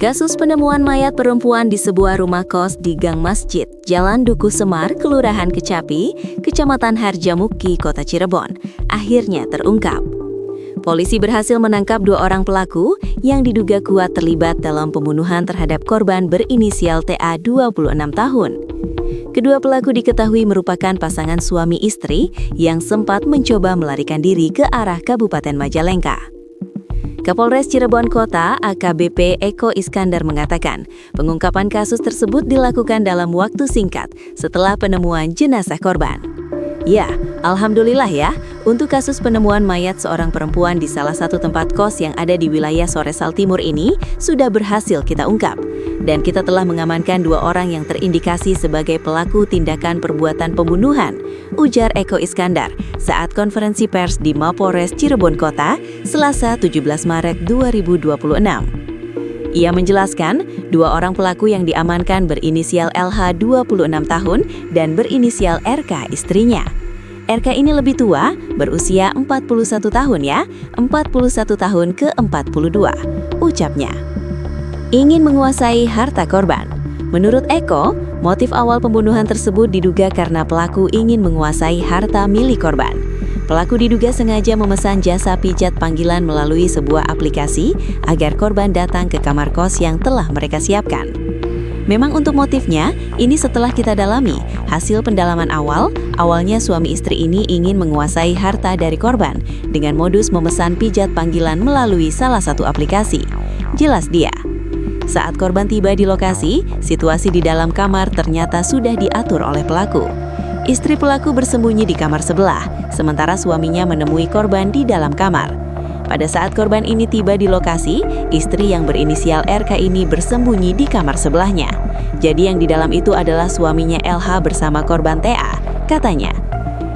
Kasus penemuan mayat perempuan di sebuah rumah kos di Gang Masjid, Jalan Duku Semar, Kelurahan Kecapi, Kecamatan Harjamukti, Kota Cirebon, akhirnya terungkap. Polisi berhasil menangkap 2 orang pelaku yang diduga kuat terlibat dalam pembunuhan terhadap korban berinisial TA 26 tahun. Kedua pelaku diketahui merupakan pasangan suami istri yang sempat mencoba melarikan diri ke arah Kabupaten Majalengka. Kapolres Cirebon Kota AKBP Eko Iskandar mengatakan, pengungkapan kasus tersebut dilakukan dalam waktu singkat setelah penemuan jenazah korban. Ya, alhamdulillah ya, untuk kasus penemuan mayat seorang perempuan di salah satu tempat kos yang ada di wilayah Soresal Timur ini sudah berhasil kita ungkap. Dan kita telah mengamankan 2 orang yang terindikasi sebagai pelaku tindakan perbuatan pembunuhan, ujar Eko Iskandar saat konferensi pers di Mapolres Cirebon Kota, Selasa 17 Maret 2026. Ia menjelaskan, 2 orang pelaku yang diamankan berinisial LH 26 tahun dan berinisial RK istrinya. RK ini lebih tua, berusia 41 tahun ya, 41 tahun ke 42, ucapnya. Ingin menguasai harta korban. Menurut Eko, motif awal pembunuhan tersebut diduga karena pelaku ingin menguasai harta milik korban. Pelaku diduga sengaja memesan jasa pijat panggilan melalui sebuah aplikasi agar korban datang ke kamar kos yang telah mereka siapkan. Memang untuk motifnya, ini setelah kita dalami, hasil pendalaman awalnya suami istri ini ingin menguasai harta dari korban dengan modus memesan pijat panggilan melalui salah satu aplikasi. Jelas dia. Saat korban tiba di lokasi, situasi di dalam kamar ternyata sudah diatur oleh pelaku. Istri pelaku bersembunyi di kamar sebelah, sementara suaminya menemui korban di dalam kamar. Pada saat korban ini tiba di lokasi, istri yang berinisial RK ini bersembunyi di kamar sebelahnya. Jadi yang di dalam itu adalah suaminya LH bersama korban TA, katanya.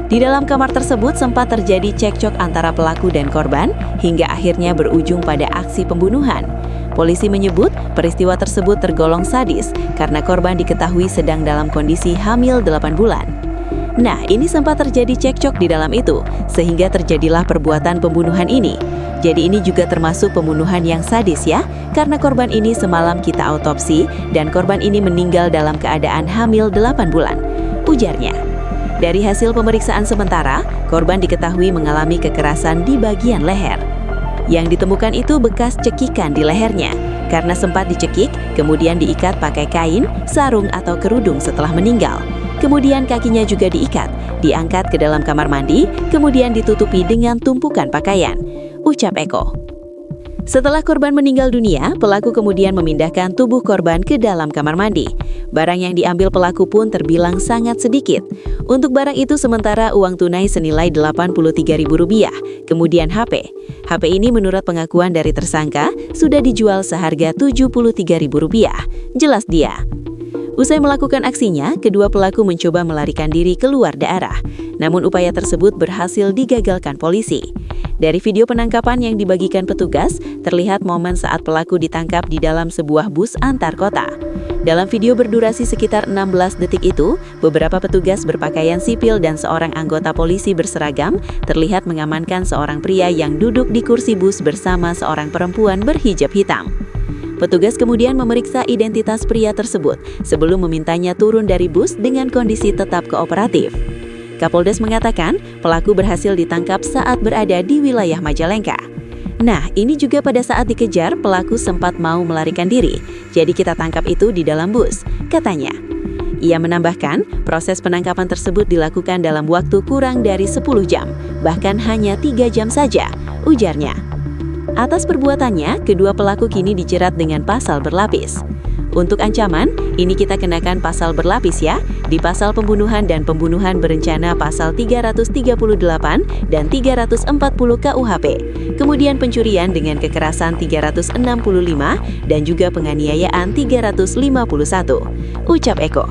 Di dalam kamar tersebut sempat terjadi cekcok antara pelaku dan korban, hingga akhirnya berujung pada aksi pembunuhan. Polisi menyebut peristiwa tersebut tergolong sadis karena korban diketahui sedang dalam kondisi hamil 8 bulan. Nah, ini sempat terjadi cekcok di dalam itu, sehingga terjadilah perbuatan pembunuhan ini. Jadi ini juga termasuk pembunuhan yang sadis ya, karena korban ini semalam kita autopsi dan korban ini meninggal dalam keadaan hamil 8 bulan, ujarnya. Dari hasil pemeriksaan sementara, korban diketahui mengalami kekerasan di bagian leher. Yang ditemukan itu bekas cekikan di lehernya. Karena sempat dicekik, kemudian diikat pakai kain, sarung atau kerudung setelah meninggal. Kemudian kakinya juga diikat, diangkat ke dalam kamar mandi, kemudian ditutupi dengan tumpukan pakaian, ucap Eko. Setelah korban meninggal dunia, pelaku kemudian memindahkan tubuh korban ke dalam kamar mandi. Barang yang diambil pelaku pun terbilang sangat sedikit. Untuk barang itu sementara uang tunai senilai Rp83.000, kemudian HP. HP ini menurut pengakuan dari tersangka sudah dijual seharga Rp73.000, jelas dia. Usai melakukan aksinya, kedua pelaku mencoba melarikan diri keluar daerah. Namun upaya tersebut berhasil digagalkan polisi. Dari video penangkapan yang dibagikan petugas, terlihat momen saat pelaku ditangkap di dalam sebuah bus antar kota. Dalam video berdurasi sekitar 16 detik itu, beberapa petugas berpakaian sipil dan seorang anggota polisi berseragam terlihat mengamankan seorang pria yang duduk di kursi bus bersama seorang perempuan berhijab hitam. Petugas kemudian memeriksa identitas pria tersebut sebelum memintanya turun dari bus dengan kondisi tetap kooperatif. Kapolres mengatakan pelaku berhasil ditangkap saat berada di wilayah Majalengka. Nah, ini juga pada saat dikejar, pelaku sempat mau melarikan diri. Jadi kita tangkap itu di dalam bus, katanya. Ia menambahkan, proses penangkapan tersebut dilakukan dalam waktu kurang dari 10 jam, bahkan hanya 3 jam saja, ujarnya. Atas perbuatannya, kedua pelaku kini dijerat dengan pasal berlapis. Untuk ancaman, ini kita kenakan pasal berlapis ya, di pasal pembunuhan dan pembunuhan berencana pasal 338 dan 340 KUHP, kemudian pencurian dengan kekerasan 365 dan juga penganiayaan 351, ucap Eko.